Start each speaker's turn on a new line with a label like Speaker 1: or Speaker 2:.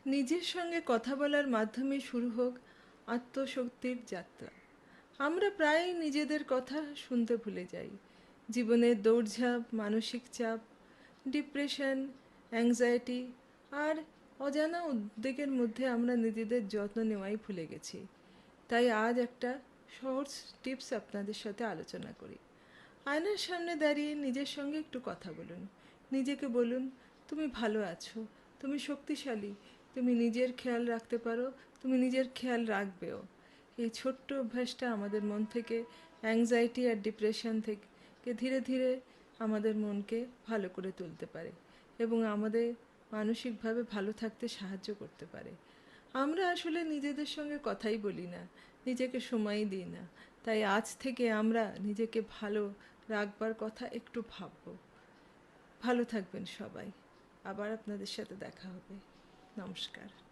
Speaker 1: নিজের সঙ্গে কথা বলার মাধ্যমে শুরু হোক আত্মশক্তির যাত্রা। আমরা প্রায়ই নিজেদের কথা শুনতে ভুলে যাই। জীবনের দৌড়ঝাঁপ, মানসিক চাপ, ডিপ্রেশন, অ্যাংজাইটি আর অজানা উদ্বেগের মধ্যে আমরা নিজেদের যত্ন নেওয়াই ভুলে গেছি। তাই আজ একটা সহজ টিপস আপনাদের সাথে আলোচনা করি। আয়নার সামনে দাঁড়িয়ে নিজের সঙ্গে একটু কথা বলুন। নিজেকে বলুন, তুমি ভালো আছো, তুমি শক্তিশালী, তুমি নিজের খেয়াল রাখতে পারো, তুমি নিজের খেয়াল রাখবেও। এই ছোট্ট অভ্যাসটা আমাদের মন থেকে অ্যাংজাইটি আর ডিপ্রেশন থেকে ধীরে ধীরে আমাদের মনকে ভালো করে তুলতে পারে এবং আমাদের মানসিকভাবে ভালো থাকতে সাহায্য করতে পারে। আমরা আসলে নিজেদের সঙ্গে কথাই বলি না, নিজেকে সময়ই দিই না। তাই আজ থেকে আমরা নিজেকে ভালো রাখবার কথা একটু ভাববো। ভালো থাকবেন সবাই। আবার আপনাদের সাথে দেখা হবে। নমস্কার।